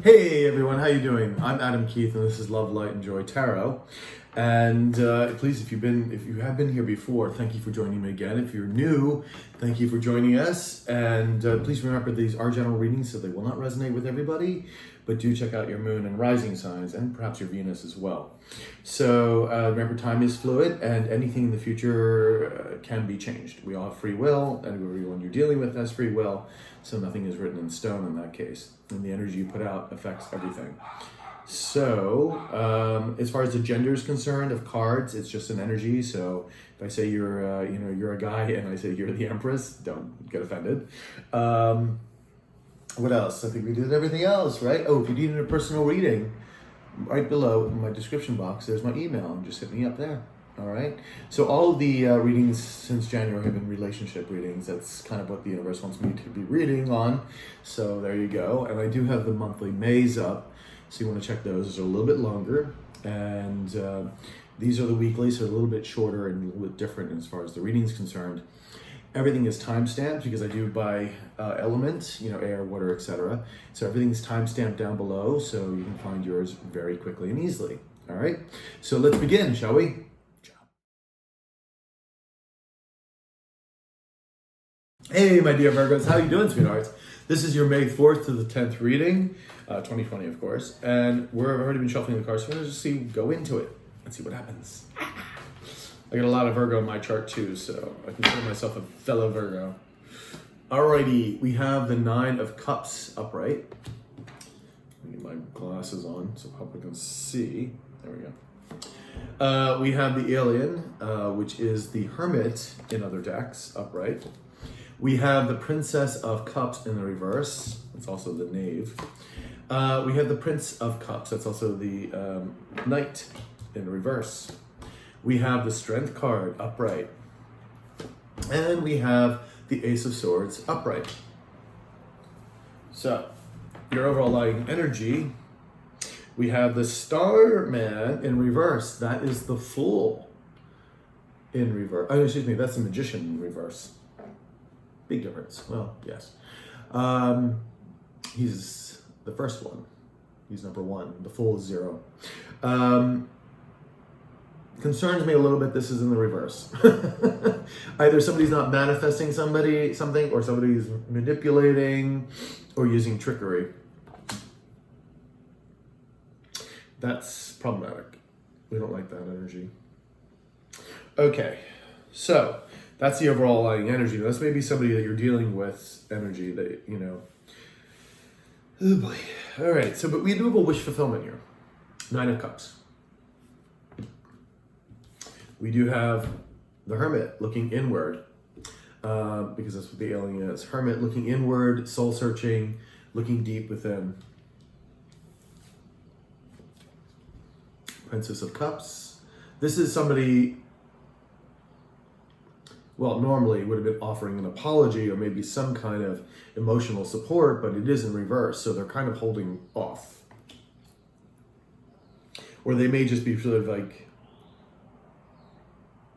Hey everyone, how you doing? I'm Adam Keith, and this is Love, Light, and Joy Tarot. And please, if you have been here before, thank you for joining me again. If you're new, thank you for joining us. And please remember, these are general readings, so they will not resonate with everybody. But do check out your moon and rising signs, and perhaps your Venus as well. So remember, time is fluid, and anything in the future can be changed. We all have free will, and everyone you're dealing with has free will. So nothing is written in stone in that case. And the energy you put out affects everything. So as far as the gender is concerned of cards, it's just an energy. So if I say you're a guy and I say you're the Empress, don't get offended. What else? I think we did everything else, right? Oh, if you needed a personal reading, right below in my description box, there's my email. Just hit me up there. All right. So all of the readings since January have been relationship readings. That's kind of what the universe wants me to be reading on. So there you go. And I do have the monthly Mays up. So you want to check those. Those are a little bit longer. And these are the weekly, so a little bit shorter and a little bit different as far as the reading is concerned. Everything is time-stamped because I do by element, air, water, etc. So everything's time-stamped down below, so you can find yours very quickly and easily. All right. So let's begin, shall we? Hey, my dear Virgos, how you doing, sweethearts? This is your May 4th to the 10th reading, 2020, of course. And we've already been shuffling the cards, so we're going to go into it and see what happens. I got a lot of Virgo in my chart too, so I consider myself a fellow Virgo. Alrighty, we have the Nine of Cups upright. Let me get my glasses on so public can see. There we go. We have the Alien, which is the Hermit in other decks, upright. We have the Princess of Cups in the reverse. That's also the Knave. We have the Prince of Cups. That's also the Knight in reverse. We have the Strength card upright. And we have the Ace of Swords upright. So, your overall lighting energy, we have the Starman in reverse. That is the Fool in reverse. Oh, excuse me, that's the Magician in reverse. Big difference. Well, yes. He's the first one. He's number one. The Fool is 0. Concerns me a little bit, this is in the reverse. Either somebody's not manifesting something, or somebody's manipulating or using trickery. That's problematic. We don't like that energy. Okay, so that's the overall lighting energy. That's maybe somebody that you're dealing with energy that, Oh boy. All right, so but we do have a wish fulfillment here. 9 of Cups. We do have the Hermit looking inward, because that's what the Alien is. Hermit looking inward, soul searching, looking deep within. Princess of Cups. This is somebody, well, normally would have been offering an apology or maybe some kind of emotional support, but it is in reverse, so they're kind of holding off. Or they may just be sort of like,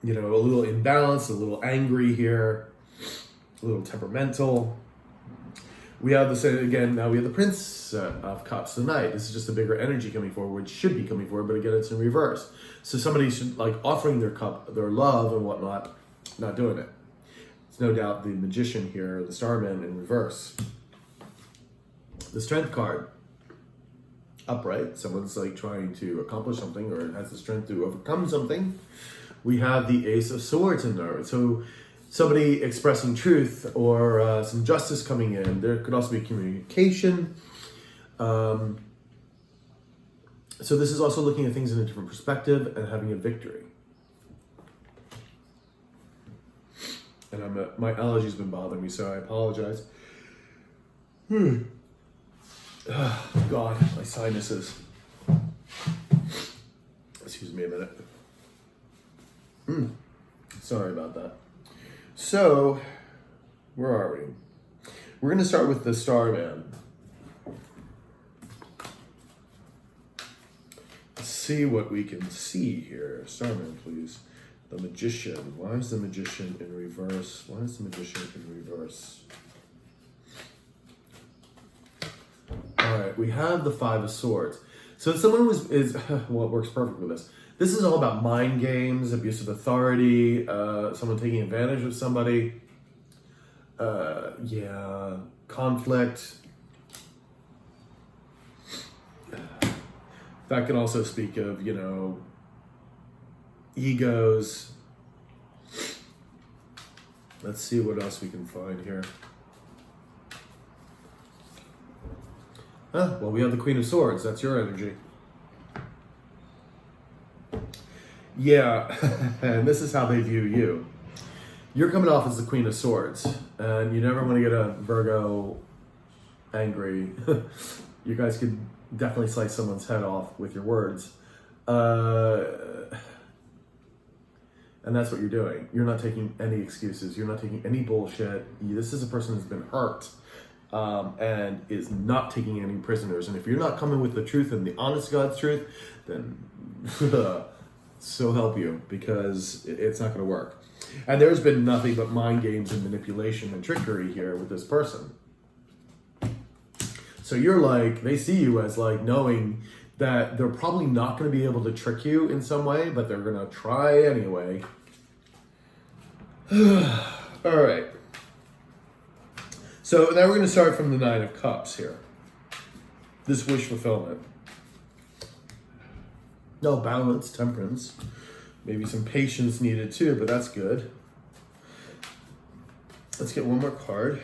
a little imbalanced, a little angry here, a little temperamental. We have the same again. Now we have the Prince of Cups, the Knight. This is just a bigger energy coming forward, should be coming forward, but again, it's in reverse. So somebody should offering their cup, their love and whatnot, not doing it. It's no doubt the Magician here, the Starman in reverse. The Strength card, upright. Someone's trying to accomplish something or has the strength to overcome something. We have the Ace of Swords in there. So somebody expressing truth or some justice coming in. There could also be communication. So this is also looking at things in a different perspective and having a victory. And my allergies been bothering me, so I apologize. Oh, God, my sinuses. Excuse me a minute. Sorry about that. So, where are we? We're going to start with the Starman. Let's see what we can see here. Starman, please. The Magician. Why is the Magician in reverse? Why is the Magician in reverse? All right. right, we have the Five of Swords. So someone is well, it works perfect with this. This is all about mind games, abuse of authority, someone taking advantage of somebody. Yeah, conflict. That can also speak of, you know, egos. Let's see what else we can find here. Well, we have the Queen of Swords. That's your energy. Yeah, and this is how they view you. You're coming off as the Queen of Swords, and you never want to get a Virgo angry. You guys could definitely slice someone's head off with your words. And that's what you're doing. You're not taking any excuses. You're not taking any bullshit. This is a person who's been hurt and is not taking any prisoners. And if you're not coming with the truth and the honest God's truth, then so help you, because it's not going to work. And there's been nothing but mind games and manipulation and trickery here with this person. So you're like, they see you as like knowing that they're probably not going to be able to trick you in some way, but they're going to try anyway. All right. So now we're going to start from the Nine of Cups here. This wish fulfillment. No, balance, temperance. Maybe some patience needed too, but that's good. Let's get one more card.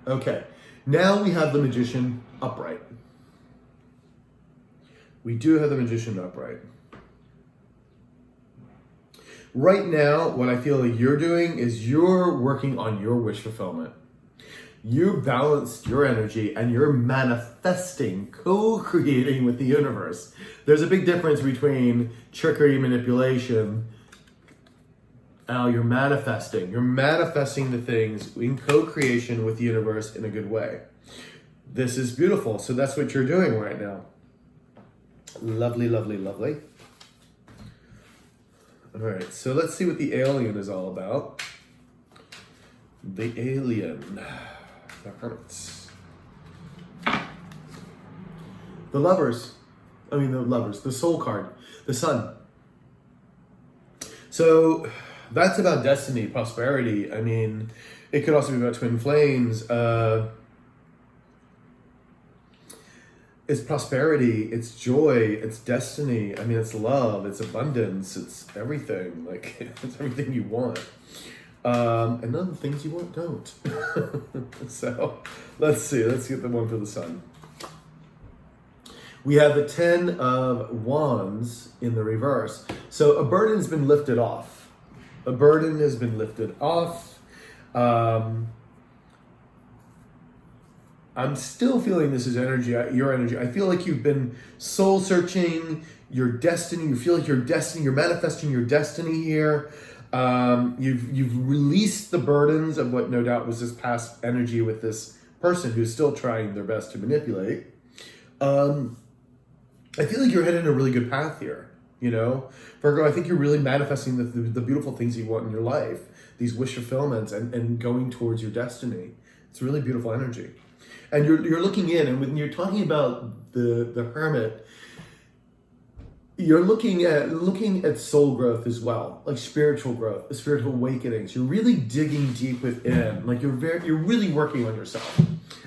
Okay. Now we have the Magician upright. We do have the Magician upright. Right now, what I feel like you're doing is you're working on your wish fulfillment. You balanced your energy and you're manifesting, co-creating with the universe. There's a big difference between trickery, manipulation. Now you're manifesting. You're manifesting the things in co-creation with the universe in a good way. This is beautiful. So that's what you're doing right now. Lovely, lovely, lovely. All right, so let's see what the alien is all about. The alien. The hermits. The lovers. The soul card. The sun. So that's about destiny, prosperity. I mean, it could also be about twin flames. It's prosperity, it's joy, it's destiny. I mean, it's love, it's abundance, it's everything. Like, it's everything you want. And none of the things you want don't. So, let's see. Let's get the one for the sun. We have the 10 of Wands in the reverse. So, a burden has been lifted off. A burden has been lifted off. I'm still feeling this is energy, your energy. I feel like you've been soul searching your destiny. You feel like your destiny, you're manifesting your destiny here. You've released the burdens of what no doubt was this past energy with this person who's still trying their best to manipulate. I feel like you're heading a really good path here. You know, Virgo, I think you're really manifesting the beautiful things you want in your life, these wish fulfillments and going towards your destiny. It's really beautiful energy. And you're looking in, and when you're talking about the hermit, you're looking at soul growth as well, like spiritual growth, spiritual awakenings. You're really digging deep within, like you're really working on yourself,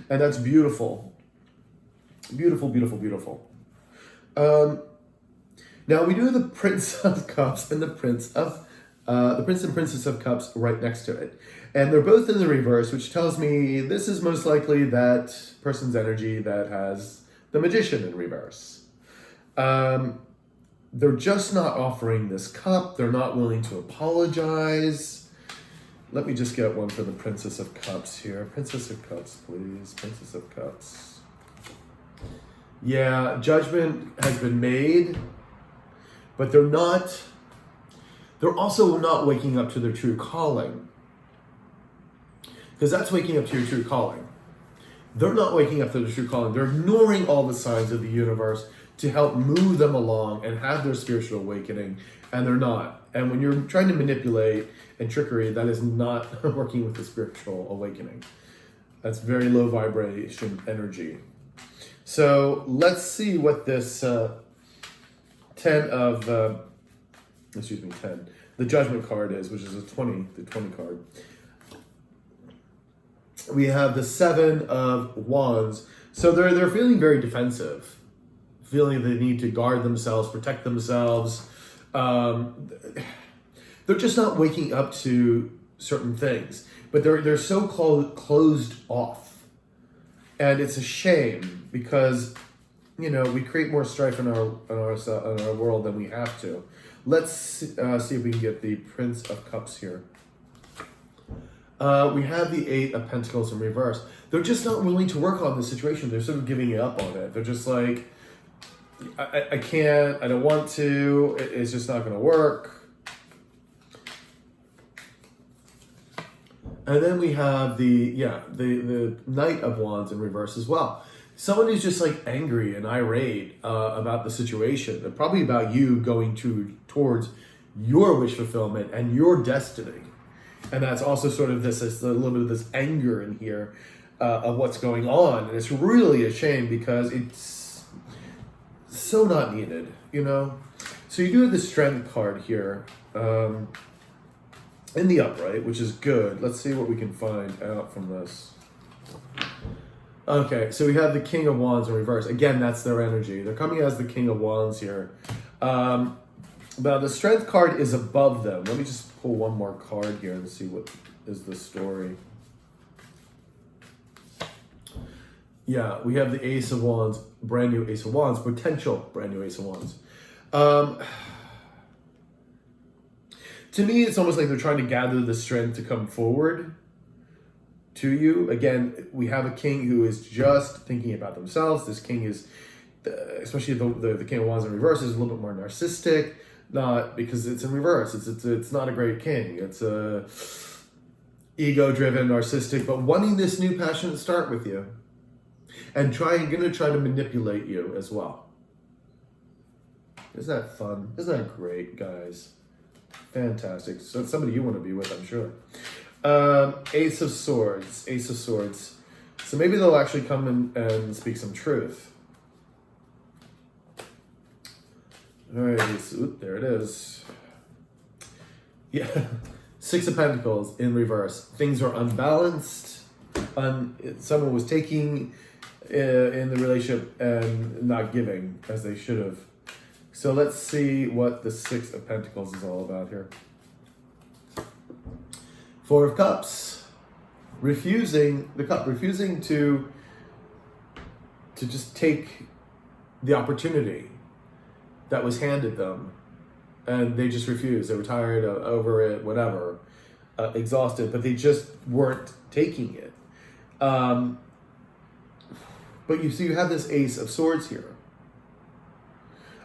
and that's beautiful, beautiful, beautiful, beautiful. Now we do have the Prince of Cups and the Prince and Princess of Cups right next to it. And they're both in the reverse, which tells me this is most likely that person's energy that has the Magician in reverse. They're just not offering this cup. They're not willing to apologize. Let me just get one for the Princess of Cups here. Princess of Cups, please. Princess of Cups. Yeah, judgment has been made, but they're also not waking up to their true calling. Because that's waking up to your true calling. They're not waking up to their true calling. They're ignoring all the signs of the universe. to help move them along and have their spiritual awakening, and they're not. And when you're trying to manipulate and trickery, that is not working with the spiritual awakening. That's very low vibration energy. So let's see what this 10, the Judgment card is, which is the 20 card. We have the 7 of Wands. So they're feeling very defensive, feeling they need to guard themselves, protect themselves. They're just not waking up to certain things, but they're so closed off, and it's a shame because we create more strife in our world than we have to. Let's see if we can get the Prince of Cups here. We have the 8 of Pentacles in reverse. They're just not willing to work on the situation. They're sort of giving up on it. They're just like, I can't, I don't want to, it's just not going to work. And then we have the Knight of Wands in reverse as well. Someone who's just like angry and irate about the situation, and probably about you going towards your wish fulfillment and your destiny. And that's also sort of this, a little bit of this anger in here of what's going on. And it's really a shame because it's so not needed, So you do have the Strength card here in the upright, which is good. Let's see what we can find out from this. Okay, so we have the King of Wands in reverse. Again, that's their energy. They're coming as the King of Wands here. But the Strength card is above them. Let me just pull one more card here and see what is the story. Yeah, we have the Ace of Wands, brand new Ace of Wands, potential brand new Ace of Wands. To me, it's almost like they're trying to gather the strength to come forward to you. Again, we have a king who is just thinking about themselves. This king is, especially the King of Wands in reverse, is a little bit more narcissistic. Not because it's in reverse. It's not a great king. It's a ego-driven, narcissistic, but wanting this new passionate start with you, and going to try to manipulate you as well. Isn't that fun? Isn't that great, guys? Fantastic. So it's somebody you want to be with, I'm sure. Ace of Swords. Ace of Swords. So maybe they'll actually come and speak some truth. All right, so, there it is. Yeah, 6 of Pentacles in reverse. Things are unbalanced. Someone was taking in the relationship and not giving as they should have. So let's see what the 6 of Pentacles is all about here. 4 of Cups. Refusing to just take the opportunity that was handed them, and they just refused. They were tired, over it, whatever, exhausted, but they just weren't taking it. But you have this Ace of Swords here.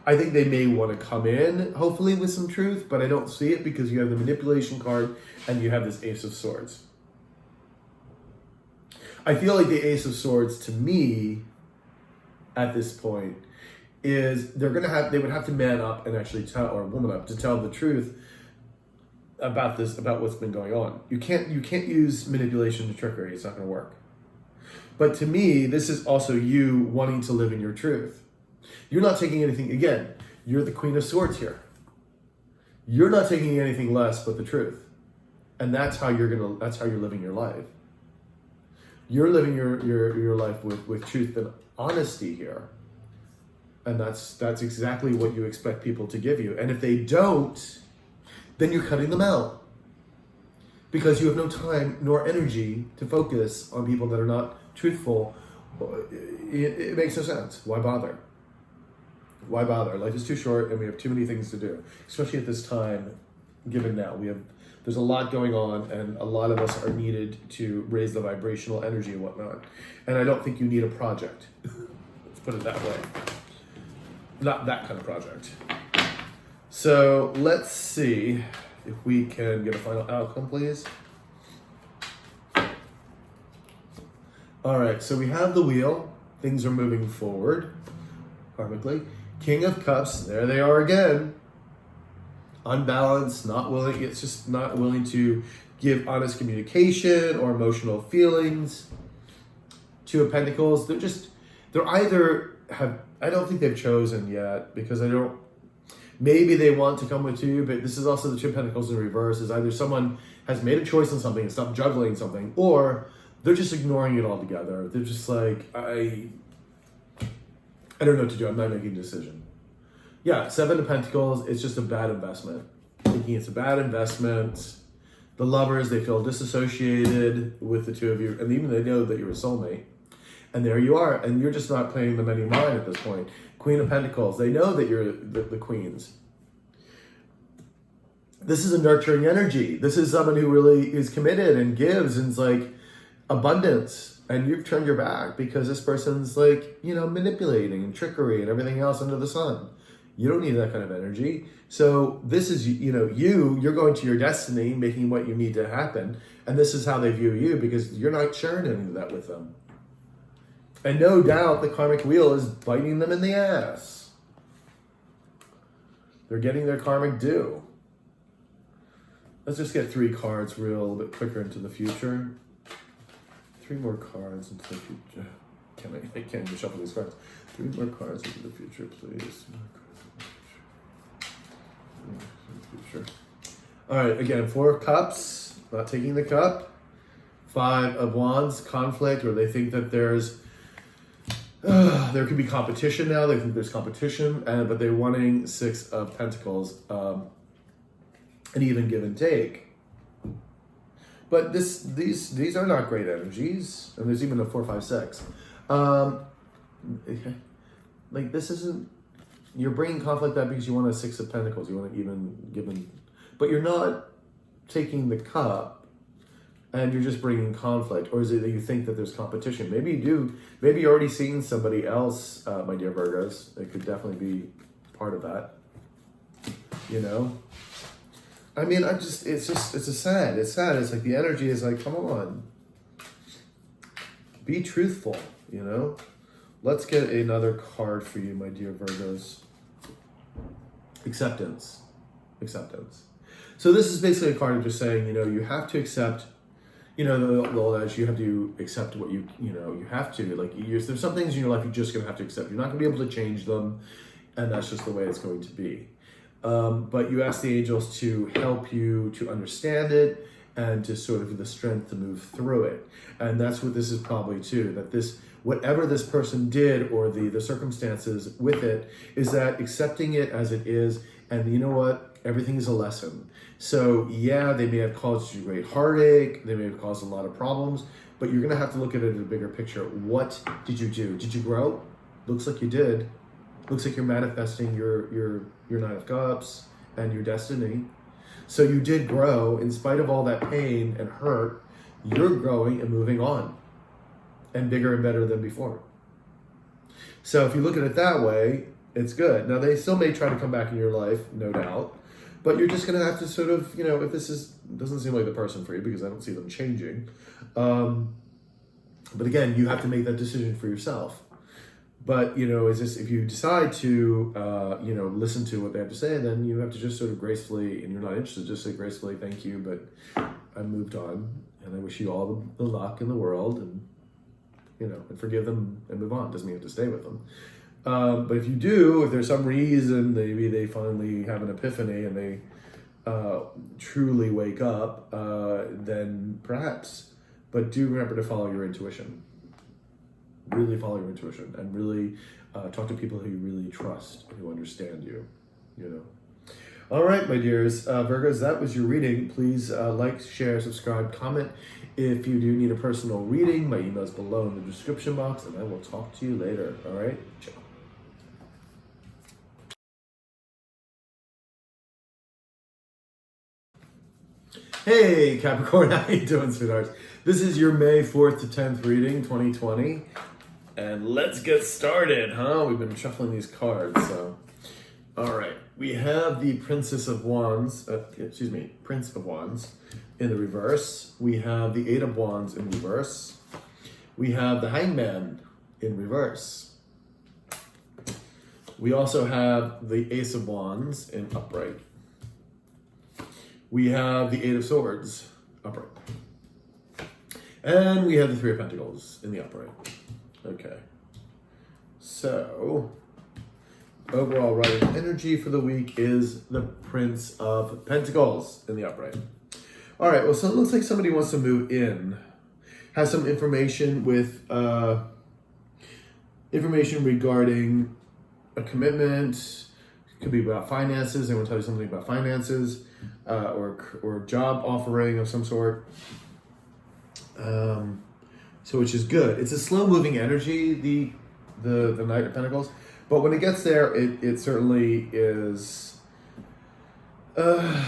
I think they may want to come in, hopefully, with some truth, but I don't see it because you have the manipulation card and you have this Ace of Swords. I feel like the Ace of Swords, to me, at this point, is they would have to man up and actually tell, or woman up to tell the truth about what's been going on. You can't use manipulation and trickery. It's not going to work. But to me, this is also you wanting to live in your truth. You're not taking anything, again, you're the Queen of Swords here. You're not taking anything less but the truth. And that's how you're living your life. You're living your life with truth and honesty here. And that's exactly what you expect people to give you. And if they don't, then you're cutting them out. Because you have no time nor energy to focus on people that are not truthful. It makes no sense. Why bother? Why bother? Life is too short and we have too many things to do. Especially at this time, given now. There's a lot going on and a lot of us are needed to raise the vibrational energy and whatnot. And I don't think you need a project. Let's put it that way. Not that kind of project. So let's see if we can get a final outcome, please. All right, so we have the wheel. Things are moving forward. karmically. King of Cups, there they are again. Unbalanced, not willing, it's just not willing to give honest communication or emotional feelings. Two of Pentacles, they're either I don't think they've chosen yet, because maybe they want to come with you, but this is also the Two of Pentacles in reverse, is either someone has made a choice on something and stopped juggling something, or they're just ignoring it altogether. They're just like, I don't know what to do, I'm not making a decision. Yeah, Seven of Pentacles, it's just a bad investment. Thinking it's a bad investment. The Lovers, they feel disassociated with the two of you, and even they know that you're a soulmate. And there you are, and you're just not paying them any mind at this point. Queen of Pentacles, they know that you're the queens. This is a nurturing energy. This is someone who really is committed and gives, and it's like abundance. And you've turned your back because this person's like, manipulating and trickery and everything else under the sun. You don't need that kind of energy. So this is, you're going to your destiny, making what you need to happen. And this is how they view you, because you're not sharing any of that with them. And no doubt the karmic wheel is biting them in the ass. They're getting their karmic due. Let's just get 3 cards a little bit quicker into the future. 3 more cards into the future. I can't even shuffle these cards. 3 more cards into the future, please. All right, again, 4 of Cups, not taking the cup. 5 of Wands, conflict, or they think that there could be competition now. They think there's competition, but they're wanting 6 of Pentacles, and even give and take. But these are not great energies, and there's even a 4, 5, 6. Like this isn't. You're bringing conflict up because you want a 6 of Pentacles. You want to even give them, but you're not taking the cup, and you're just bringing conflict. Or is it that you think that there's competition? Maybe you do. Maybe you're already seeing somebody else, my dear Virgos. It could definitely be part of that. I mean, it's sad. It's sad. It's like the energy is like, come on. Be truthful, Let's get another card for you, my dear Virgos. Acceptance. So this is basically a card of just saying, you have to accept, the old adage, you have to accept what you have to. Like, there's some things in your life you're just going to have to accept. You're not going to be able to change them, and that's just the way it's going to be. But you ask the angels to help you to understand it and to sort of the strength to move through it. And that's what this is probably too, that whatever this person did or the circumstances with it, is that accepting it as it is. And you know what? Everything is a lesson. So yeah, they may have caused you great heartache. They may have caused a lot of problems, but you're going to have to look at it in a bigger picture. What did you do? Did you grow? Looks like you did. Looks like you're manifesting your 9 of Cups and your destiny. So you did grow in spite of all that pain and hurt. You're growing and moving on, and bigger and better than before. So if you look at it that way, it's good. Now they still may try to come back in your life, no doubt, but you're just going to have to sort of, if this doesn't seem like the person for you, because I don't see them changing. But again, you have to make that decision for yourself. But, if you decide to, listen to what they have to say, then you have to just sort of gracefully, and you're not interested, just say gracefully, thank you, but I moved on, and I wish you all the luck in the world, and, and forgive them and move on. Doesn't mean you have to stay with them. But if you do, if there's some reason, maybe they finally have an epiphany and they truly wake up, then perhaps. But do remember to follow your intuition. Really follow your intuition, and really talk to people who you really trust and who understand you, All right, my dears, Virgos, that was your reading. Please like, share, subscribe, comment. If you do need a personal reading, my email is below in the description box, and I will talk to you later. All right? Ciao. Hey, Capricorn, how you doing, sweethearts? This is your May 4th to 10th reading, 2020. And let's get started, huh? We've been shuffling these cards, so. All right, we have the Prince of Wands in the reverse. We have the 8 of Wands in reverse. We have the Hangman in reverse. We also have the Ace of Wands in upright. We have the Eight of Swords upright. And we have the Three of Pentacles in the upright. Okay. So, overall writing energy for the week is the Prince of Pentacles in the upright. All right, well, so it looks like somebody wants to move in. Has some information with, information regarding a commitment. It could be about finances. They want to tell you something about finances, or job offering of some sort. So which is good. It's a slow moving energy, the Knight of Pentacles, but when it gets there, it certainly is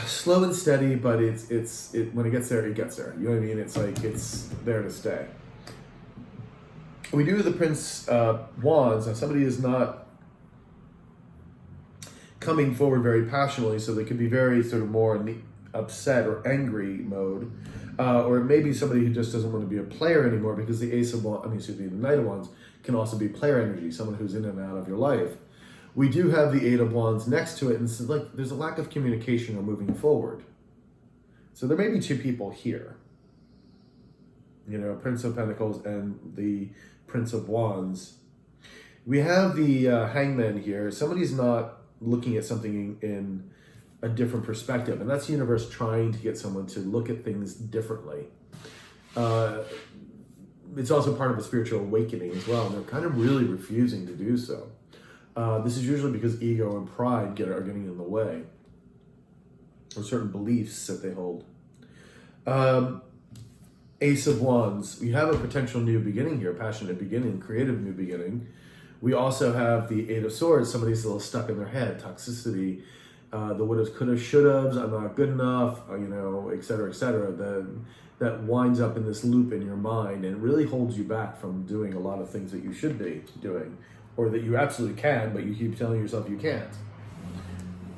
slow and steady. But it's when it gets there, it gets there. You know what I mean? It's like it's there to stay. We do the Prince Wands. Now somebody is not coming forward very passionately, so they could be very sort of more in the upset or angry mode. Or it may be somebody who just doesn't want to be a player anymore, because the the Knight of Wands can also be player energy, someone who's in and out of your life. We do have the Eight of Wands next to it, and it's like there's a lack of communication or moving forward. So there may be two people here. You know, Prince of Pentacles and the Prince of Wands. We have the Hangman here. Somebody's not looking at something in a different perspective, and that's the universe trying to get someone to look at things differently. It's also part of a spiritual awakening as well, and they're kind of really refusing to do so. This is usually because ego and pride are getting in the way, or certain beliefs that they hold. Ace of Wands. We have a potential new beginning here, passionate beginning, creative new beginning. We also have the Eight of Swords. Somebody's a little stuck in their head, toxicity, the wouldas, couldas, shouldas, I'm not good enough, et cetera, that winds up in this loop in your mind and really holds you back from doing a lot of things that you should be doing, or that you absolutely can, but you keep telling yourself you can't.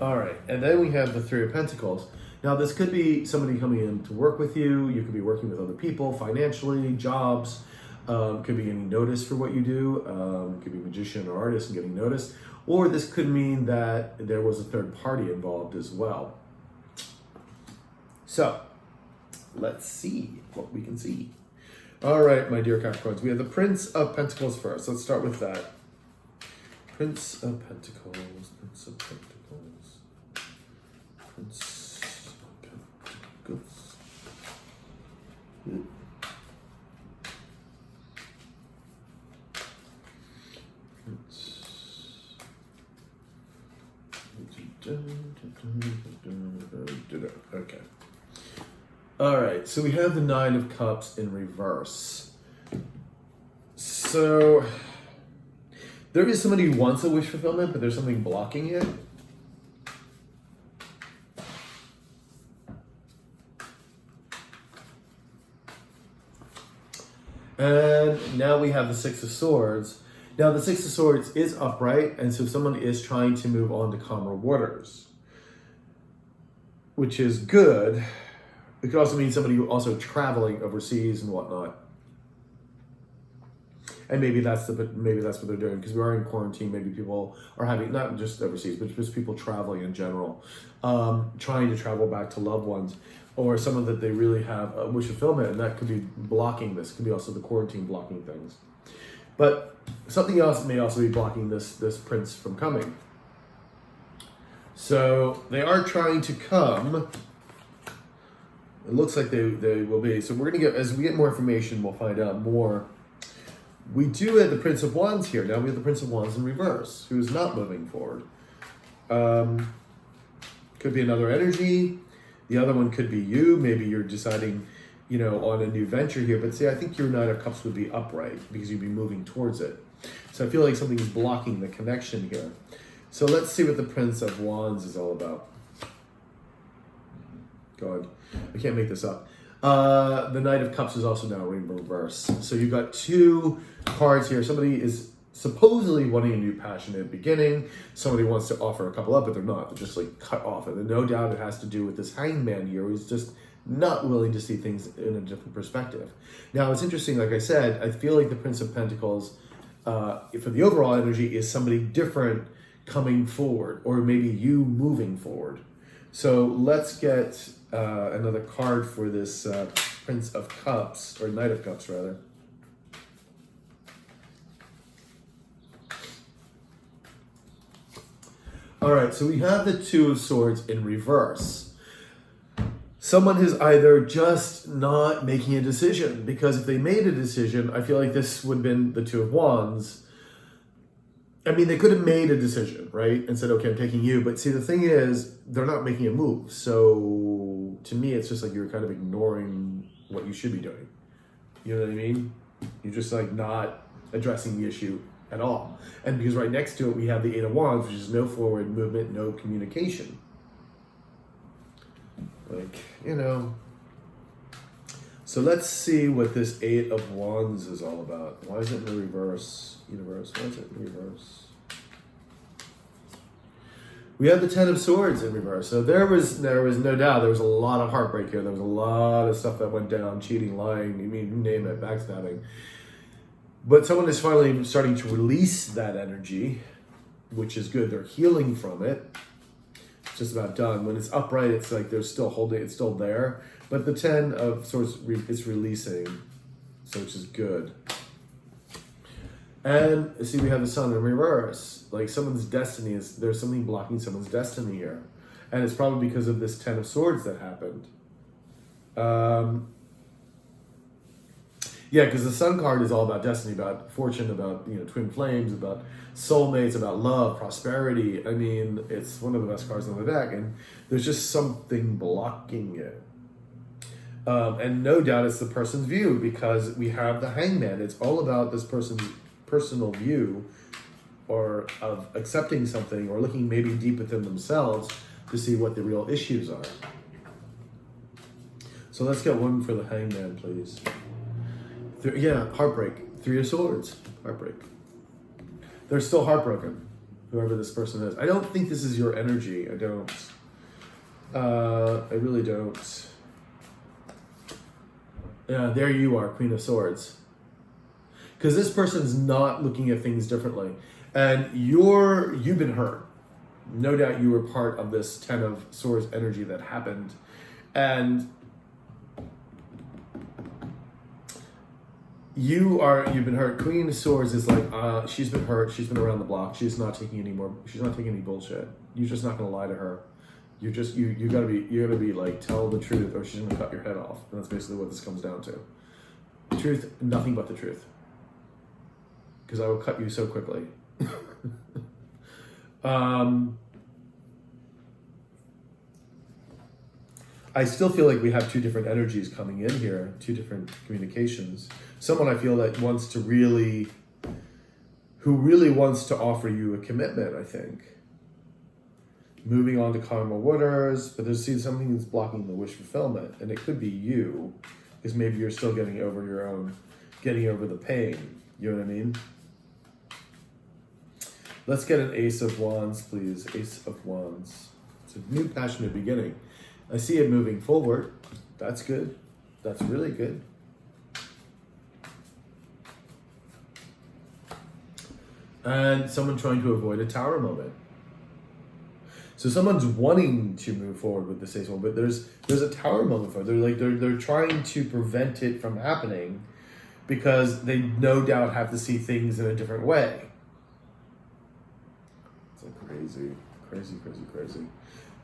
All right, and then we have the Three of Pentacles. Now, this could be somebody coming in to work with you. You could be working with other people, financially, jobs. Could be getting notice for what you do. Could be a magician or artist and getting notice. Or this could mean that there was a third party involved as well. So, let's see what we can see. All right, my dear Capricorns, we have the Prince of Pentacles first. Let's start with that. Prince of Pentacles, Prince of Pentacles, Prince of Pentacles. Okay. All right, so we have the Nine of Cups in reverse. So there is somebody who wants a wish fulfillment, but there's something blocking it. And now we have the Six of Swords. Now, the Six of Swords is upright, and so someone is trying to move on to calmer waters, which is good. It could also mean somebody who also traveling overseas and whatnot. And maybe that's what they're doing, because we are in quarantine. Maybe people are having, not just overseas, but just people traveling in general, trying to travel back to loved ones, or someone that they really have a wish fulfillment, and that could be blocking this. Could be also the quarantine blocking things. But something else may also be blocking this prince from coming. So they are trying to come. It looks like they will be. So we're going to get, as we get more information, we'll find out more. We do have the Prince of Wands here. Now we have the Prince of Wands in reverse, who is not moving forward. Could be another energy. The other one could be you. Maybe you're deciding, on a new venture here. But see, I think your Nine of Cups would be upright because you'd be moving towards it. So I feel like something's blocking the connection here. So let's see what the Prince of Wands is all about. God, I can't make this up. The Knight of Cups is also now in reverse. So you've got two cards here. Somebody is supposedly wanting a new passionate beginning. Somebody wants to offer a couple up, but they're not. They're just like cut off. And no doubt it has to do with this Hangman here, who's just not willing to see things in a different perspective. Now, it's interesting, like I said, I feel like the Prince of Pentacles, for the overall energy, is somebody different coming forward, or maybe you moving forward. So let's get another card for this Prince of Cups, or Knight of Cups rather. All right, so we have the Two of Swords in reverse. Someone is either just not making a decision, because if they made a decision, I feel like this would have been the Two of Wands. I mean, they could have made a decision, right? And said, okay, I'm taking you. But see, the thing is, they're not making a move. So to me, it's just like you're kind of ignoring what you should be doing. You know what I mean? You're just like not addressing the issue at all. And because right next to it, we have the Eight of Wands, which is no forward movement, no communication. Like, you know. So let's see what this Eight of Wands is all about. Why is it in the reverse? Universe, why is it in reverse? We have the Ten of Swords in reverse. So there was no doubt, there was a lot of heartbreak here. There was a lot of stuff that went down, cheating, lying, I mean, you name it, backstabbing. But someone is finally starting to release that energy, which is good. They're healing from it. It's just about done. When it's upright, it's like they're still holding, it's still there. But the Ten of Swords, it's releasing, so which is good. And see, we have the Sun in reverse. Like someone's destiny is, there's something blocking someone's destiny here. And it's probably because of this Ten of Swords that happened. Yeah, because the Sun card is all about destiny, about fortune, about, you know, twin flames, about soulmates, about love, prosperity. I mean, it's one of the best cards on the deck, and there's just something blocking it. And no doubt it's the person's view, because we have the Hangman. It's all about this person's personal view, or of accepting something, or looking maybe deep within themselves to see what the real issues are. So let's get one for the Hangman, please. Yeah, heartbreak. Three of Swords, heartbreak. They're still heartbroken, whoever this person is. I don't think this is your energy. I don't. I really don't. Yeah, there you are, Queen of Swords. Because this person's not looking at things differently. And you've been hurt. No doubt you were part of this Ten of Swords energy that happened. And you've been hurt. Queen of Swords is like, she's been hurt, she's been around the block, she's not taking any bullshit. You're just not gonna lie to her. You gotta be like, tell the truth, or she's gonna cut your head off. And that's basically what this comes down to. Truth, nothing but the truth. Because I will cut you so quickly. I still feel like we have two different energies coming in here, two different communications. Someone I feel that who really wants to offer you a commitment, I think. Moving on to calmer waters, but there's something that's blocking the wish fulfillment, and it could be you, because maybe you're still getting over the pain. You know what I mean? Let's get an Ace of Wands, please. Ace of Wands. It's a new passionate beginning. I see it moving forward. That's good. That's really good. And someone trying to avoid a tower moment. So someone's wanting to move forward with this Ace of Wands, but there's a tower moment for it. They're trying to prevent it from happening, because they no doubt have to see things in a different way. It's like crazy.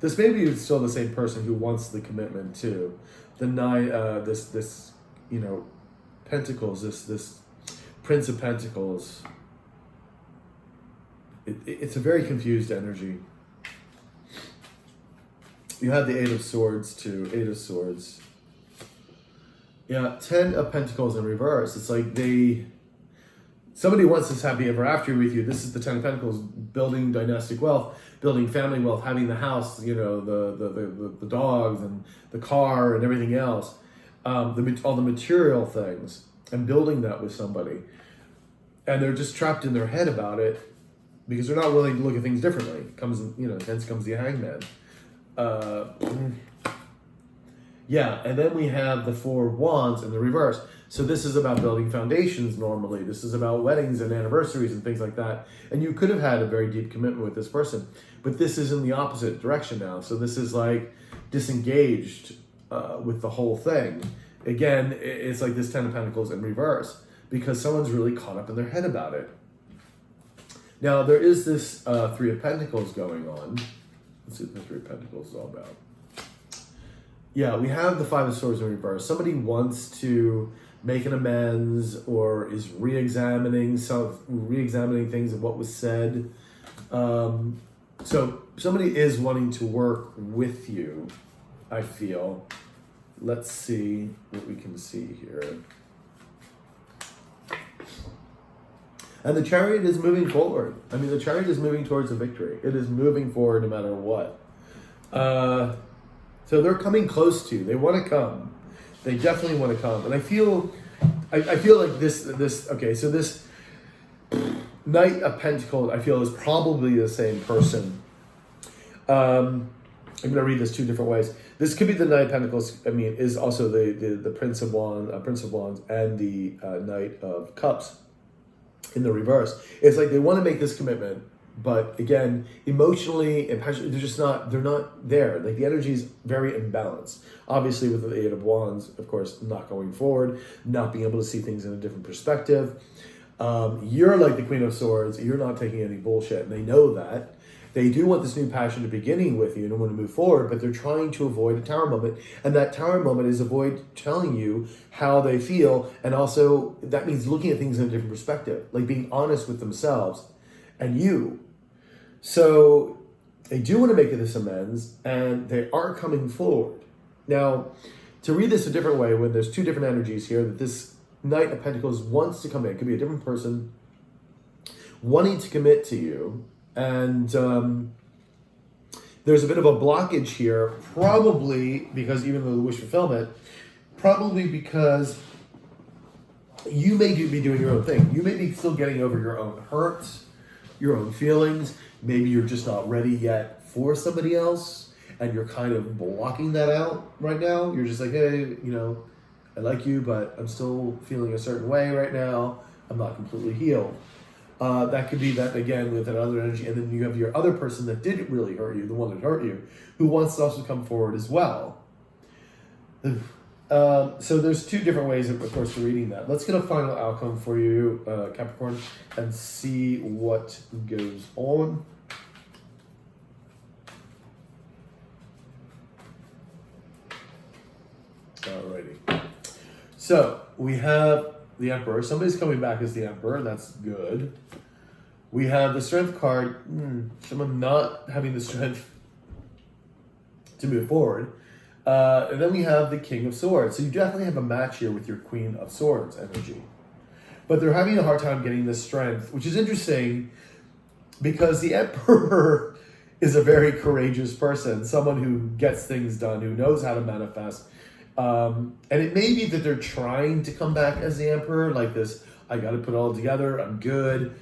This maybe is still the same person who wants the commitment too. The nine, this Pentacles, this Prince of Pentacles. It's a very confused energy. You have the Eight of Swords too. Eight of Swords. Yeah, Ten of Pentacles in reverse. It's like somebody wants this happy ever after with you. This is the Ten of Pentacles, building dynastic wealth, building family wealth, having the house, the dogs and the car and everything else, all the material things, and building that with somebody. And they're just trapped in their head about it, because they're not willing to look at things differently. Hence comes the Hangman. Yeah, and then we have the Four of Wands in the reverse. So this is about building foundations normally. This is about weddings and anniversaries and things like that. And you could have had a very deep commitment with this person, but this is in the opposite direction now. So this is like disengaged with the whole thing. Again, it's like this Ten of Pentacles in reverse because someone's really caught up in their head about it. Now, there is this Three of Pentacles going on. Let's see what the Three of Pentacles is all about. Yeah, we have the Five of Swords in reverse. Somebody wants to make an amends or is re-examining things of what was said. So somebody is wanting to work with you, I feel. Let's see what we can see here. And the Chariot is moving forward. I mean, the Chariot is moving towards a victory. It is moving forward no matter what. So they're coming close to you. They want to come. They definitely want to come. And I feel like this. Okay, so this Knight of Pentacles, I feel, is probably the same person. I'm going to read this two different ways. This could be the Knight of Pentacles. I mean, is also the Prince of Wands, and the Knight of Cups in the reverse. It's like they want to make this commitment, but again, emotionally and passionately, they're not there. Like the energy is very imbalanced. Obviously, with the Eight of Wands, of course, not going forward, not being able to see things in a different perspective. You're like the Queen of Swords. You're not taking any bullshit, and they know that. They do want this new passion to beginning with you and want to move forward, but they're trying to avoid a tower moment. And that tower moment is avoid telling you how they feel. And also that means looking at things in a different perspective, like being honest with themselves and you. So they do want to make this amends and they are coming forward. Now, to read this a different way, when there's two different energies here, that this Knight of Pentacles wants to come in, it could be a different person wanting to commit to you. And there's a bit of a blockage here, probably because even though the wish fulfillment, probably because you may be doing your own thing. You may be still getting over your own hurts, your own feelings. Maybe you're just not ready yet for somebody else, and you're kind of blocking that out right now. You're just like, hey, I like you, but I'm still feeling a certain way right now. I'm not completely healed. That could be that, again, with another energy. And then you have your other person that didn't really hurt you, the one that hurt you, who wants to also come forward as well. So there's two different ways, of course, to reading that. Let's get a final outcome for you, Capricorn, and see what goes on. Alrighty. So we have the Emperor. Somebody's coming back as the Emperor. That's good. We have the Strength card. Someone not having the strength to move forward. And then we have the King of Swords. So you definitely have a match here with your Queen of Swords energy. But they're having a hard time getting this strength, which is interesting because the Emperor is a very courageous person, someone who gets things done, who knows how to manifest. And it may be that they're trying to come back as the Emperor, like this, I got to put it all together, I'm good,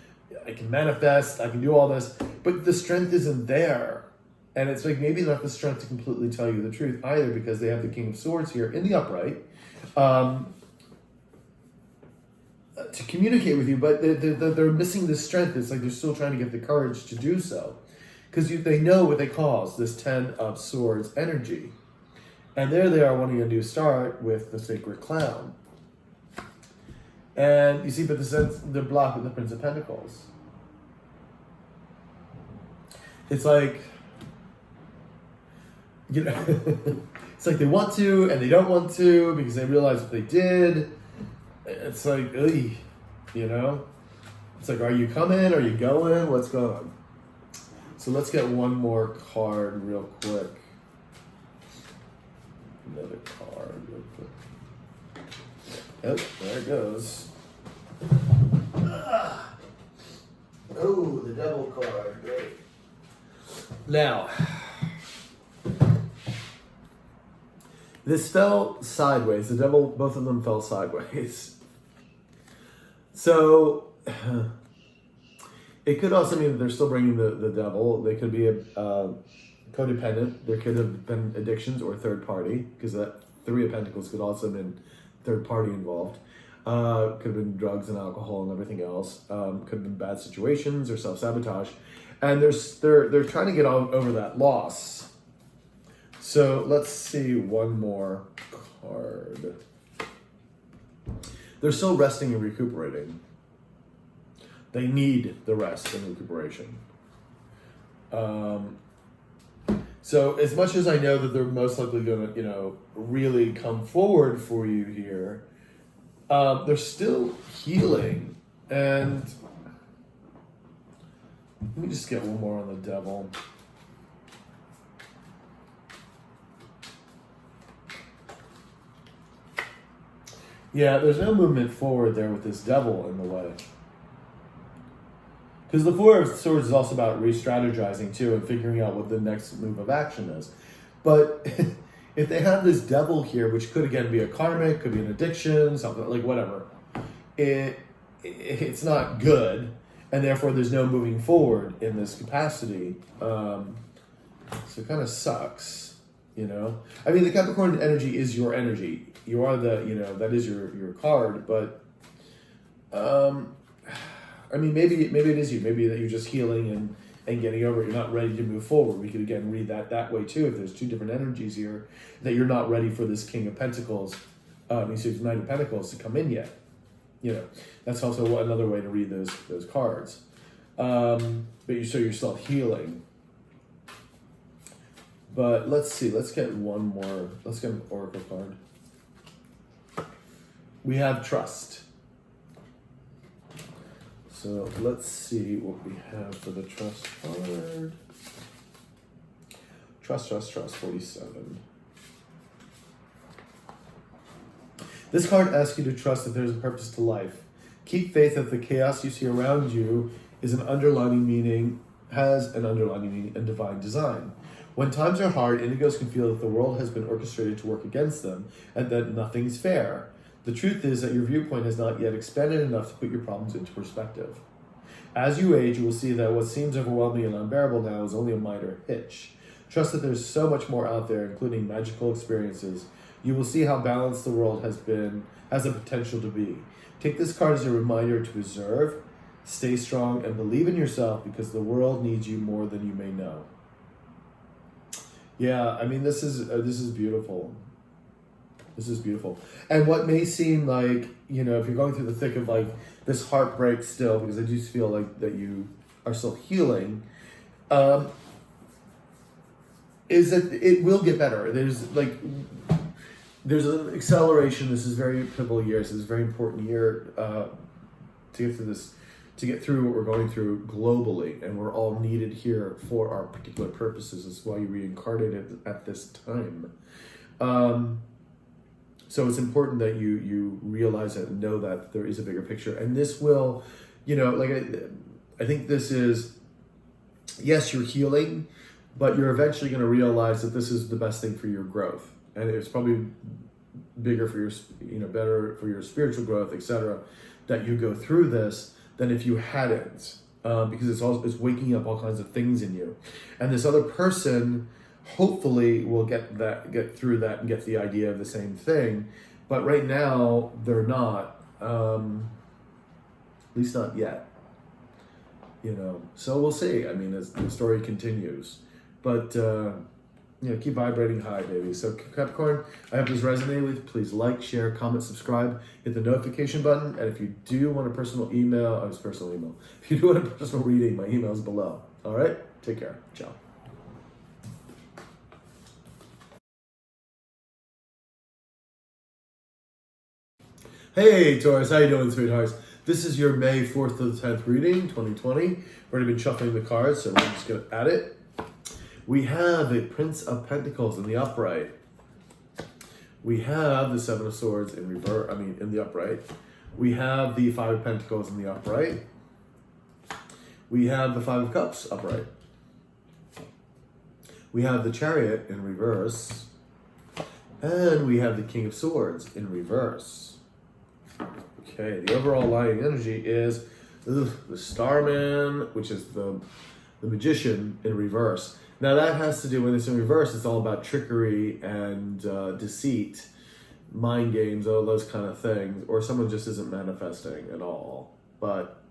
I can manifest, I can do all this, but the strength isn't there. And it's like maybe not the strength to completely tell you the truth either, because they have the King of Swords here in the upright to communicate with you, but they're missing the strength. It's like they're still trying to get the courage to do so, because they know what they cause, this Ten of Swords energy. And there they are wanting a new start with the Sacred Clown. And you see, but they're blocked with the Prince of Pentacles. It's like, it's like they want to and they don't want to because they realize what they did. It's like, ugh, It's like, are you coming? Are you going? What's going on? So let's get one more card real quick. Another card real quick. Yep, there it goes. Oh, the Devil card. Great. Now, this fell sideways. The Devil, both of them fell sideways. So, it could also mean that they're still bringing the Devil. They could be a codependent. There could have been addictions or third party, because that Three of Pentacles could also have been third party involved. Could have been drugs and alcohol and everything else. Could have been bad situations or self-sabotage. And they're trying to get over that loss. So let's see one more card. They're still resting and recuperating. They need the rest and recuperation. So as much as I know that they're most likely going to, really come forward for you here, they're still healing. And let me just get one more on the devil. Yeah, there's no movement forward there with this devil in the way. Because the Four of Swords is also about re-strategizing too and figuring out what the next move of action is. But if they have this devil here, which could again be a karmic, could be an addiction, something like whatever, it's not good, and therefore there's no moving forward in this capacity. So it kind of sucks, I mean, the Capricorn energy is your energy. You are that is your card, but I mean, maybe it is you. Maybe that you're just healing and getting over it. You're not ready to move forward. We could again read that way too. If there's two different energies here, that you're not ready for this King of Pentacles, Knight of Pentacles to come in yet. That's also another way to read those cards. But you're still healing. But let's see. Let's get one more. Let's get an Oracle card. We have trust. So let's see what we have for the trust card. Trust, 47. This card asks you to trust that there's a purpose to life. Keep faith that the chaos you see around you has an underlying meaning and divine design. When times are hard, indigos can feel that the world has been orchestrated to work against them and that nothing's fair. The truth is that your viewpoint has not yet expanded enough to put your problems into perspective. As you age, you will see that what seems overwhelming and unbearable now is only a minor hitch. Trust that there's so much more out there, including magical experiences. You will see how balanced the world has the potential to be. Take this card as a reminder to preserve, stay strong, and believe in yourself because the world needs you more than you may know. Yeah, I mean, this is beautiful. This is beautiful. And what may seem like, if you're going through the thick of like this heartbreak still, because I do feel like that you are still healing, is that it will get better. There's an acceleration. This is very pivotal year. This is a very important year to get through this, to get through what we're going through globally, and we're all needed here for our particular purposes. That's why you reincarnated at this time. So it's important that you realize that and know that there is a bigger picture. And this will, I think this is, yes, you're healing, but you're eventually going to realize that this is the best thing for your growth. And it's probably bigger for your, better for your spiritual growth, etc., that you go through this than if you hadn't, because it's waking up all kinds of things in you. And this other person hopefully will get through that and get the idea of the same thing, but right now they're not, at least not yet, so we'll see. I mean, as the story continues, but keep vibrating high, baby. So Capricorn, I hope this resonated with you. Please like, share, comment, subscribe, hit the notification button, and if you do want a personal email, if you do want a personal reading, my email is below. All right, take care. Ciao. Hey Taurus, how you doing, sweethearts? This is your May 4th to the 10th reading, 2020. We've already been shuffling the cards, so we're just going to add it. We have a Prince of Pentacles in the upright. We have the Seven of Swords in the upright. We have the Five of Pentacles in the upright. We have the Five of Cups upright. We have the Chariot in reverse. And we have the King of Swords in reverse. Okay, the overall lying energy is the Starman, which is the Magician in reverse. Now that has to do, when it's in reverse, it's all about trickery and deceit mind games, all those kind of things, or someone just isn't manifesting at all. But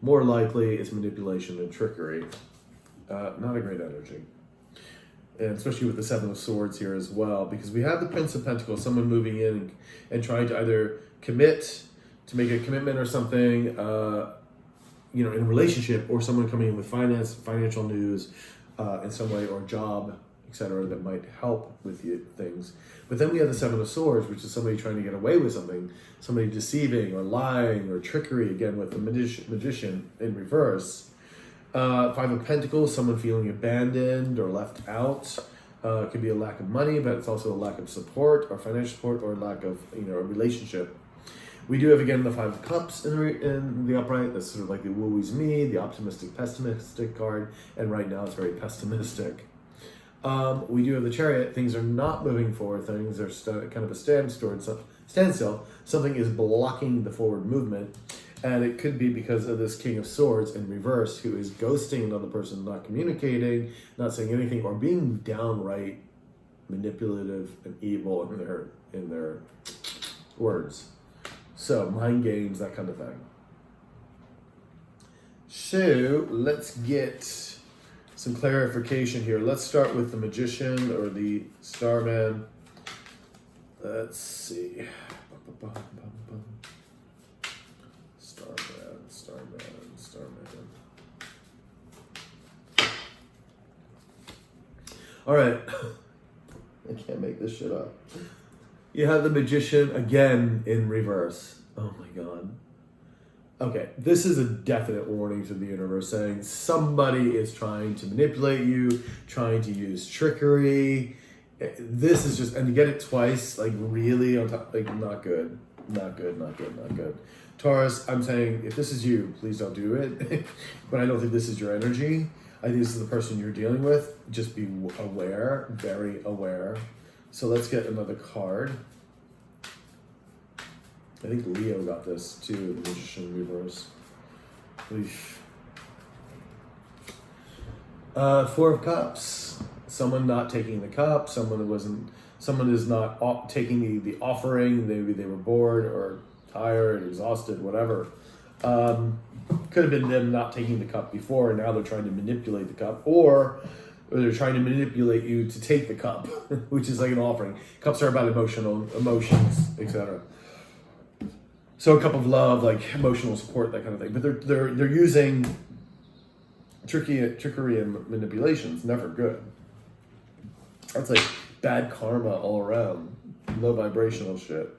more likely it's manipulation and trickery. Not a great energy. And especially with the Seven of Swords here as well, because we have the Prince of Pentacles, someone moving in and trying to either commit, to make a commitment or something, in a relationship, or someone coming in with financial news in some way, or job, etc., that might help with things. But then we have the Seven of Swords, which is somebody trying to get away with something, somebody deceiving or lying or trickery, again with the magician in reverse. Five of Pentacles, someone feeling abandoned or left out. It could be a lack of money, but it's also a lack of support or financial support, or lack of a relationship. We do have again the Five of Cups in the upright. That's sort of like the woe is me, the optimistic, pessimistic card, and right now it's very pessimistic. We do have the Chariot. Things are not moving forward. Things are kind of a standstill. Something is blocking the forward movement. And it could be because of this King of Swords in reverse, who is ghosting another person, not communicating, not saying anything, or being downright manipulative and evil in their words. So, mind games, that kind of thing. So, let's get some clarification here. Let's start with the Magician or the Starman. Let's see. Starman. All right. I can't make this shit up. You have the Magician again in reverse. Oh my God. Okay, this is a definite warning to the universe saying somebody is trying to manipulate you, trying to use trickery. This is just, and to get it twice, like really on top, like not good. Not good. Taurus, I'm saying, if this is you, please don't do it. But I don't think this is your energy. I think this is the person you're dealing with. Just be aware, very aware. So let's get another card. I think Leo got this too, the Magician reverse. Four of Cups. Someone not taking the cup. Someone is not taking the offering. Maybe they were bored or tired, exhausted, whatever. Could have been them not taking the cup before, and now they're trying to manipulate the cup, or they're trying to manipulate you to take the cup, which is like an offering. Cups are about emotions, etc. So a cup of love, like emotional support, that kind of thing. But they're using trickery and manipulation. It's never good. That's like bad karma all around. Low vibrational shit.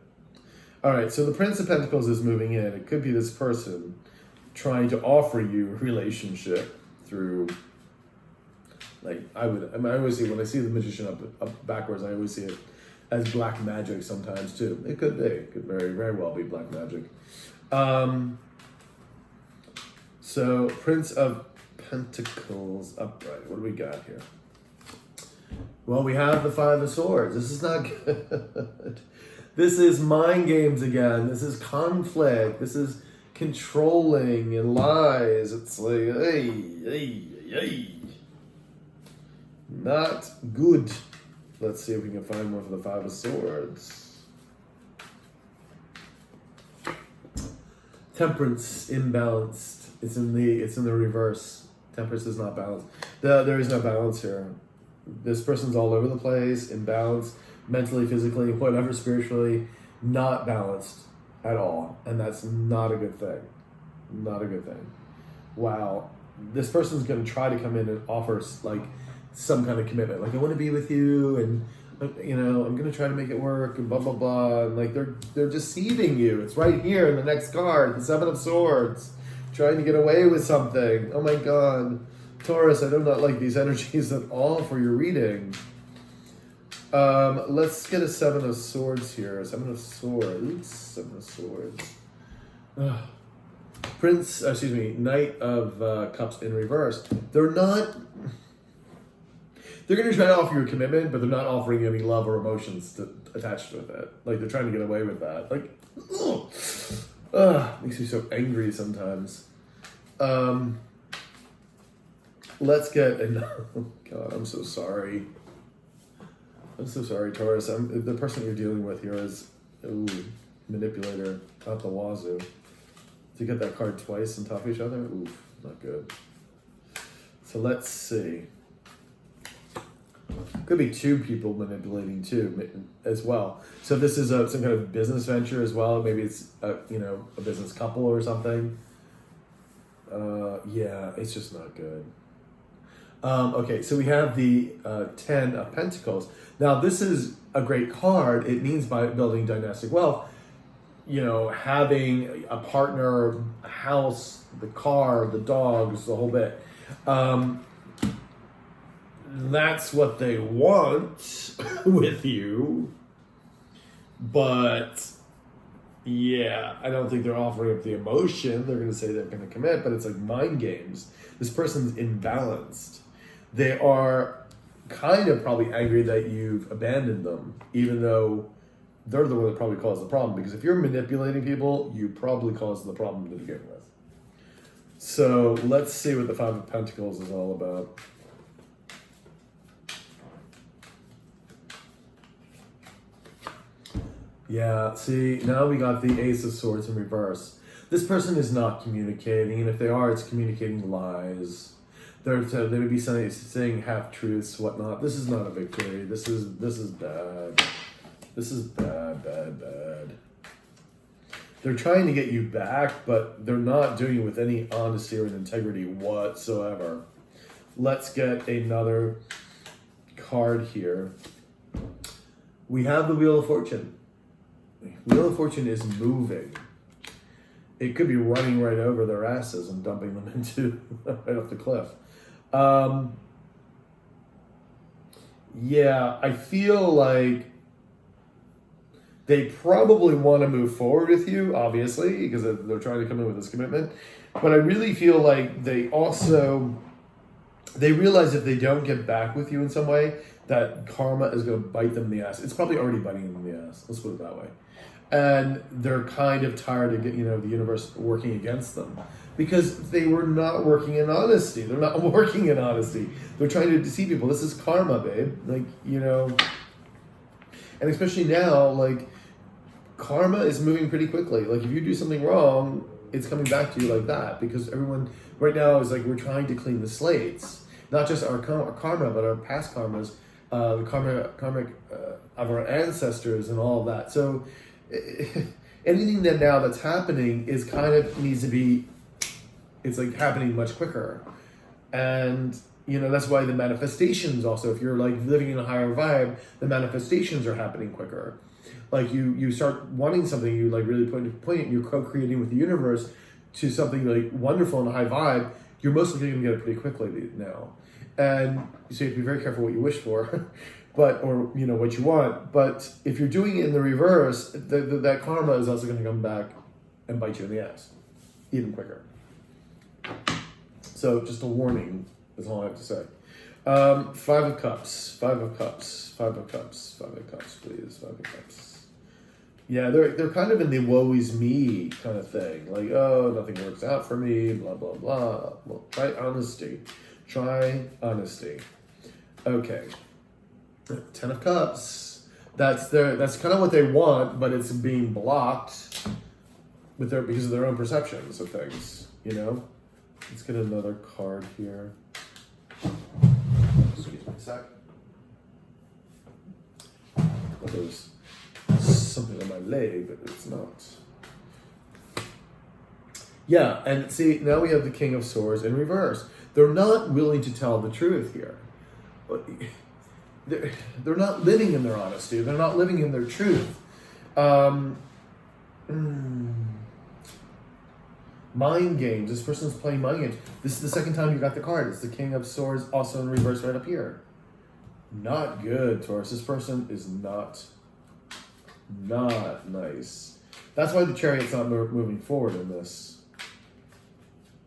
All right, so the Prince of Pentacles is moving in. It could be this person trying to offer you a relationship through, like, I always see, when I see the Magician up backwards, I always see it as black magic sometimes too. It could be. It could very, very well be black magic. So Prince of Pentacles upright. What do we got here? Well, we have the Five of Swords. This is not good. This is mind games again. This is conflict. This is controlling and lies. It's like, hey. Not good. Let's see if we can find one for the Five of Swords. Temperance, imbalanced. It's in the reverse. Temperance is not balanced. There is no balance here. This person's all over the place, imbalanced, mentally, physically, whatever, spiritually, not balanced at all. And that's not a good thing. Not a good thing. Wow. This person's going to try to come in and offer like some kind of commitment. Like, I want to be with you, and I'm going to try to make it work, and blah, blah, blah. And like, they're deceiving you. It's right here in the next card, the Seven of Swords. Trying to get away with something. Oh my God. Taurus, I do not like these energies at all for your reading. Let's get a Seven of Swords here. Seven of Swords. Knight of Cups in reverse. They're going to try to offer you a commitment, but they're not offering any love or emotions attached with it. Like, they're trying to get away with that. Like, makes me so angry sometimes. Let's get oh God, I'm so sorry, Taurus. The person you're dealing with here is Ooh, manipulator out the wazoo. To get that card twice on top of each other? Ooh, not good. So let's see. Could be two people manipulating too, as well. So this is some kind of business venture as well. Maybe it's a business couple or something. Yeah, it's just not good. Okay, so we have the 10 of Pentacles. Now this is a great card. It means by building dynastic wealth, having a partner, a house, the car, the dogs, the whole bit. That's what they want with you. But yeah, I don't think they're offering up the emotion. They're going to say they're going to commit, but it's like mind games. This person's imbalanced. They are kind of probably angry that you've abandoned them, even though they're the one that probably caused the problem. Because if you're manipulating people, you probably caused the problem to begin with. So let's see what the Five of Pentacles is all about. Yeah, see, now we got the Ace of Swords in reverse. This person is not communicating, and if they are, it's communicating lies. They would be saying half-truths, whatnot. This is not a victory. This is bad. This is bad. They're trying to get you back, but they're not doing it with any honesty or integrity whatsoever. Let's get another card here. We have the Wheel of Fortune. Wheel of Fortune is moving. It could be running right over their asses and dumping them into right off the cliff. Yeah, I feel like they probably want to move forward with you, obviously, because they're trying to come in with this commitment. But I really feel like they realize if they don't get back with you in some way, that karma is going to bite them in the ass. It's probably already biting them in the ass. Let's put it that way. And they're kind of tired of the universe working against them because they were not working in honesty. They're not working in honesty. They're trying to deceive people. This is karma, babe. And especially now, karma is moving pretty quickly. If you do something wrong, it's coming back to you like that because everyone right now is we're trying to clean the slates. Not just our karma, but our past karmas, the karmic of our ancestors and all of that. So anything that's happening is kind of needs to be, it's happening much quicker. And, that's why the manifestations also, if you're living in a higher vibe, the manifestations are happening quicker. You start wanting something, you really put it, you're co-creating with the universe to something wonderful and a high vibe, you're most likely going to get it pretty quickly now. And so you have to be very careful what you wish for, or what you want. But if you're doing it in the reverse, that karma is also going to come back and bite you in the ass, even quicker. So just a warning is all I have to say. Five of Cups, please, Five of Cups. Yeah, they're kind of in the woe is me kind of thing. Oh, nothing works out for me, blah, blah, blah. Well, try honesty. Okay. 10 of Cups. That's kind of what they want, but it's being blocked because of their own perceptions of things, Let's get another card here. Excuse me a sec. There's something on my leg, but it's not. Yeah, and see, now we have the King of Swords in reverse. They're not willing to tell the truth here. They're not living in their honesty. They're not living in their truth. Mind games. This person's playing mind games. This is the second time you got the card. It's the King of Swords also in reverse right up here. Not good, Taurus. This person is not nice. That's why the Chariot's not moving forward in this.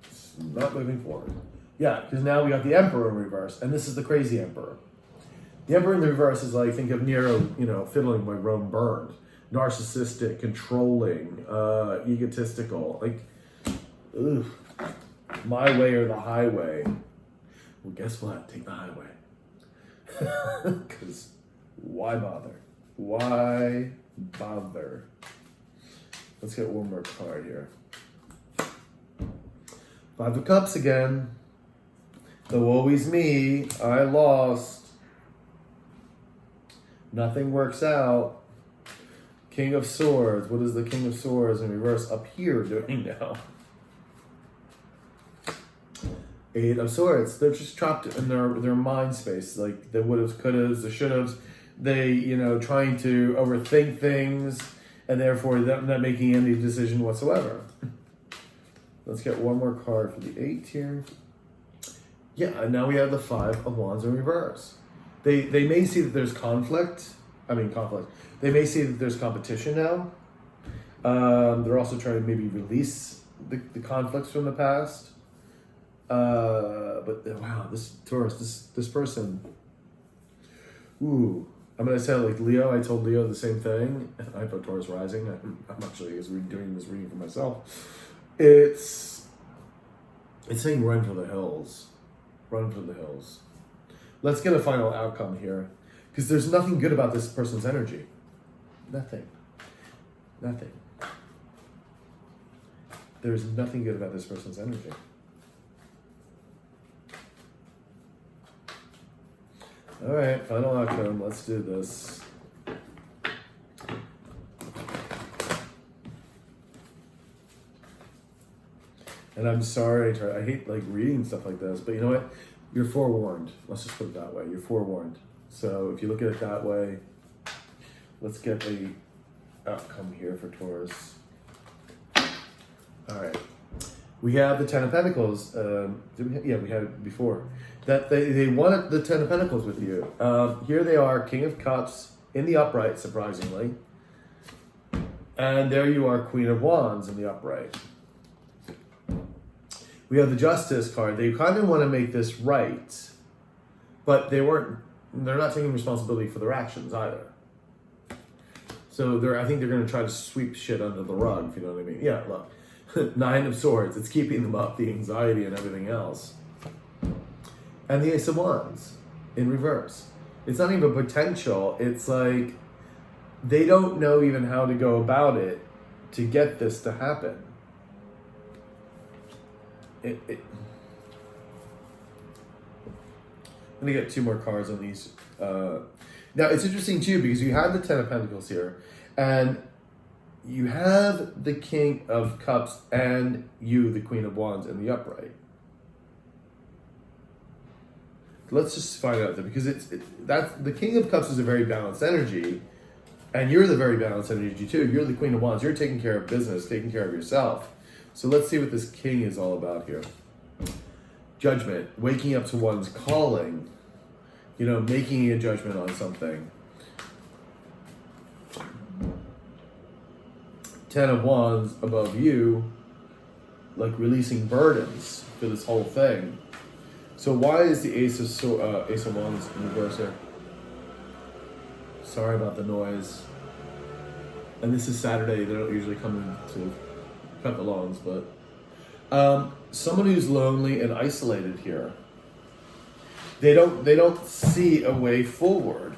It's not moving forward. Yeah, because now we got the Emperor in reverse, and this is the crazy Emperor. The Emperor in the reverse is think of Nero, fiddling with Rome burned. Narcissistic, controlling, egotistical. My way or the highway. Well, guess what? Take the highway. Because why bother? Why bother. Let's get one more card here. Five of Cups again. The woe is me. I lost. Nothing works out. King of Swords. What is the King of Swords in reverse up here doing now? Eight of Swords. They're just trapped in their mind space. Like the would-haves, could-haves, the should-haves. They, you know, trying to overthink things and therefore not making any decision whatsoever. Let's get one more card for the 8 here. Yeah, and now we have the 5 of Wands in reverse. They may see that there's conflict. They may see that there's competition now. They're also trying to maybe release the conflicts from the past. But wow, this Taurus, this person. Ooh, I'm gonna say like Leo. I told Leo the same thing. I put Taurus rising. I'm actually doing this reading for myself. It's saying run for the hills. Run for the hills. Let's get a final outcome here. Because there's nothing good about this person's energy. Nothing. Nothing. There's nothing good about this person's energy. All right, final outcome. Let's do this. And I'm sorry, I hate like reading stuff like this, but you know what? You're forewarned. Let's just put it that way. You're forewarned. So if you look at it that way, let's get a outcome here for Taurus. All right. We have the Ten of Pentacles. We had it before. That they wanted the Ten of Pentacles with you. Here they are, King of Cups in the upright, surprisingly. And there you are, Queen of Wands in the upright. We have the Justice card. They kind of want to make this right, but they're not taking responsibility for their actions either. So I think they're going to try to sweep shit under the rug, if you know what I mean. Yeah, look. 9 of Swords. It's keeping them up, the anxiety and everything else. And the Ace of Wands in reverse. It's not even potential. It's like they don't know even how to go about it to get this to happen. I'm going to get 2 more cards on these. Now, it's interesting, too, because you have the Ten of Pentacles here, and you have the King of Cups and the Queen of Wands in the upright. Let's just find out, because that's the King of Cups is a very balanced energy, and you're the very balanced energy, too. You're the Queen of Wands. You're taking care of business, taking care of yourself. So let's see what this King is all about here. Judgment, waking up to one's calling, making a judgment on something. 10 of Wands above you, like releasing burdens for this whole thing. So why is the Ace of Wands in reverse here? Sorry about the noise. And this is Saturday. They don't usually come in to cut the lawns, but someone who's lonely and isolated here. They don't see a way forward.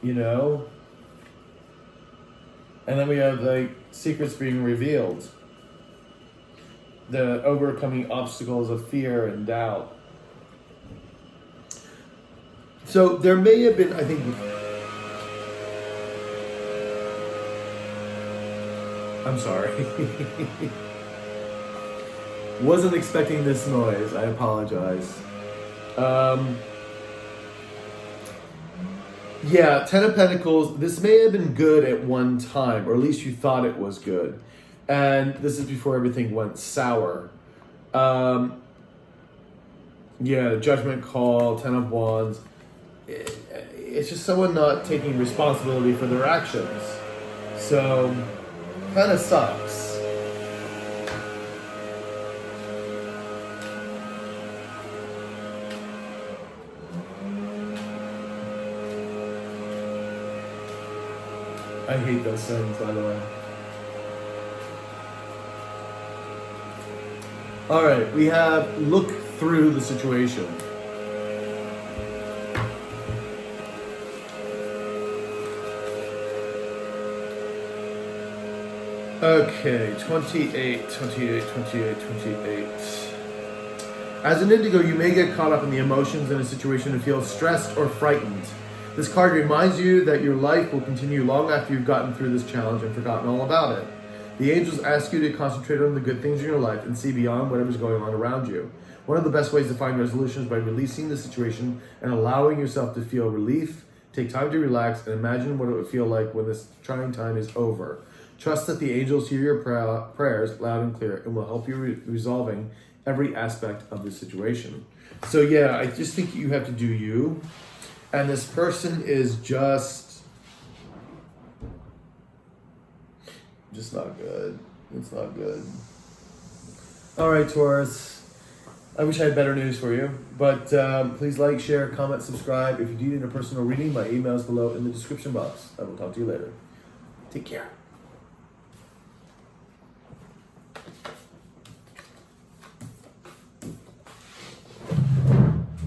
And then we have like secrets being revealed. The overcoming obstacles of fear and doubt. So there may have been, I think, I'm sorry. Wasn't expecting this noise. I apologize. Yeah, 10 of Pentacles. This may have been good at one time, or at least you thought it was good. And this is before everything went sour. Yeah, Judgment Call, 10 of Wands. It's just someone not taking responsibility for their actions. So, kind of sucks. I hate those things, by the way. All right, we have look through the situation. Okay, 28, 28, 28, 28. As an Indigo, you may get caught up in the emotions in a situation and feel stressed or frightened. This card reminds you that your life will continue long after you've gotten through this challenge and forgotten all about it. The angels ask you to concentrate on the good things in your life and see beyond whatever's going on around you. One of the best ways to find resolution is by releasing the situation and allowing yourself to feel relief. Take time to relax and imagine what it would feel like when this trying time is over. Trust that the angels hear your prayers loud and clear and will help you resolving every aspect of the situation. So yeah, I just think you have to do you. And this person is just not good. It's not good. All right, Taurus. I wish I had better news for you, but please like, share, comment, subscribe. If you need a personal reading, my email is below in the description box. I will talk to you later. Take care.